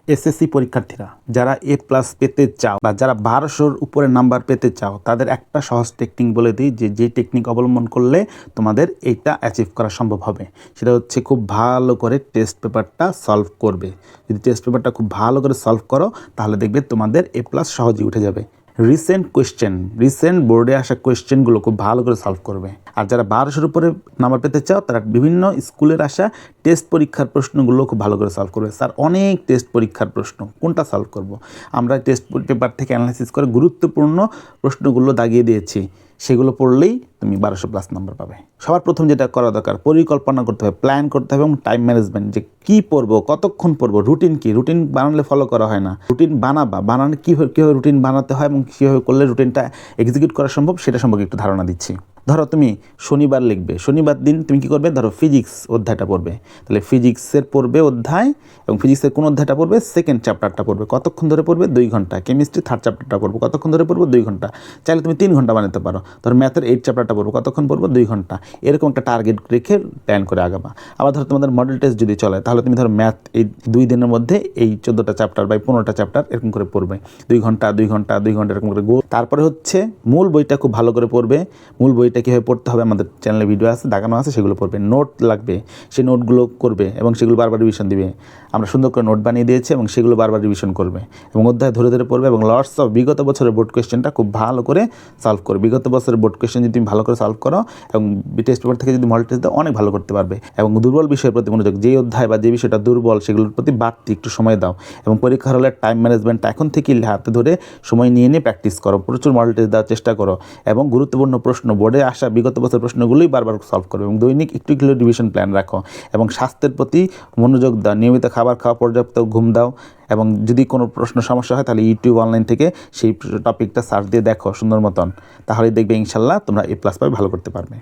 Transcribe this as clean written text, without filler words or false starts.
SSC পরীক্ষার্থীরা যারা এ plus পেতে চাও বা যারা 1200-র উপরে নাম্বার পেতে চাও তাদের একটা সহজ টেকনিক বলে দিই, যে টেকনিক অবলম্বন করলে তোমাদের এইটা অ্যাচিভ করা সম্ভব হবে। সেটা হচ্ছে খুব ভালো করে টেস্ট পেপারটা সলভ করবে। যদি টেস্ট পেপারটা খুব ভালো করে সলভ করো তাহলে দেখবে তোমাদের এ প্লাস সহজেই উঠে যাবে। রিসেন্ট বোর্ডে আসা কোয়েশ্চেনগুলো খুব ভালো করে সলভ করবে। আর যারা 1200-র উপরে নাম্বার পেতে চাও তারা বিভিন্ন স্কুলের আসা টেস্ট পরীক্ষার প্রশ্নগুলো খুব ভালো করে সলভ করবে। স্যার অনেক টেস্ট পরীক্ষার প্রশ্ন, কোনটা সলভ করব? আমরা টেস্ট পেপার থেকে অ্যানালাইসিস করে গুরুত্বপূর্ণ প্রশ্নগুলো দাগিয়ে দিয়েছি, সেগুলো পড়লেই তুমি 1200+ নাম্বার পাবে। সবার প্রথম যেটা করা দরকার, পরিকল্পনা করতে হবে, প্ল্যান করতে হবে এবং টাইম ম্যানেজমেন্ট, যে কী পড়বো, কতক্ষণ পড়বো, রুটিন কি, রুটিন বানালে ফলো করা হয় না। রুটিন বানালে কীভাবে রুটিন বানাতে হয় এবং কীভাবে করলে রুটিনটা এক্সিকিউট করা সম্ভব সেটা সম্পর্কে একটু ধারণা দিচ্ছি। ধরো তুমি শনিবার লিখবে, শনিবার দিন তুমি কী করবে, ধরো ফিজিক্স অধ্যায়টা পড়বে, তাহলে ফিজিক্সের পড়বে অধ্যায় এবং ফিজিক্সের কোন অধ্যায়টা পড়বে, সেকেন্ড চ্যাপ্টারটা পড়বে। কতক্ষণ ধরে পড়বে? 2 ঘন্টা। কেমিস্ট্রি থার্ড চ্যাপ্টারটা পড়বো, কতক্ষণ ধরে পড়বো? 2 ঘন্টা। চাইলে তুমি 3 ঘন্টা বানাতে পারো। ধরো ম্যাথের 8 চ্যাপ্টারটা পড়বো, কতক্ষণ পড়বো? 2 ঘন্টা। এরকম একটা টার্গেট রেখে প্ল্যান করে আগাবা। আবার ধরো তোমাদের মডেল টেস্ট যদি চলে তাহলে তুমি ধরো ম্যাথ এই 2 দিনের মধ্যে এই 14টা চ্যাপ্টার বা 15টা চ্যাপ্টার এরকম করে পড়বে। 2 ঘন্টা এরকম করে তারপরে হচ্ছে মূল বইটা খুব ভালো করে পড়বে। মূল বইটা কীভাবে পড়তে হবে আমাদের চ্যানেলে ভিডিও আছে, দাগানো আছে, সেগুলো পড়বে। নোট লাগবে, সেই নোটগুলো করবে এবং সেগুলো বারবার রিভিশন দিবে। আমরা সুন্দর করে নোট বানিয়ে দিয়েছি এবং সেগুলো বারবার রিভিশন করবে এবং অধ্যায় ধরে ধরে পড়বে এবং লটস অফ বিগত বছরের বোর্ড কোয়েশ্চেনটা খুব ভালো করে সলভ করবে। বিগত বছরের বোর্ড কোয়েশ্চেন যদি তুমি ভালো করে সলভ করো এবং টেস্ট পেপার থেকে যদি মডেল টেস্ট দাও অনেক ভালো করতে পারবে। এবং দুর্বল বিষয়ের প্রতি মনোযোগ, যে অধ্যায় বা যে বিষয়টা দুর্বল সেগুলোর প্রতি বাড়তি একটু সময় দাও এবং পরীক্ষার হলে টাইম ম্যানেজমেন্টটা এখন থেকেই হাতে ধরে সময় নিয়ে প্র্যাকটিস করো। প্রচুর মডেল টেস্ট দেওয়ার চেষ্টা করো এবং গুরুত্বপূর্ণ প্রশ্ন, বোর্ডে আসা বিগত বছরের প্রশ্নগুলোই বারবার সলভ করবে এবং দৈনিক একটু রিভিশন প্ল্যান রাখো এবং স্বাস্থ্যের প্রতি মনোযোগ দাও। নিয়মিত খাবার খাওয়া, পর্যাপ্ত ঘুম দাও এবং যদি কোনো প্রশ্ন সমস্যা হয় তাহলে ইউটিউব অনলাইন থেকে সেই টপিকটা সার্চ দিয়ে দেখো সুন্দর মতন, তাহলেই দেখবে ইনশাল্লাহ তোমরা এ প্লাস পাবে, ভালো করতে পারবে।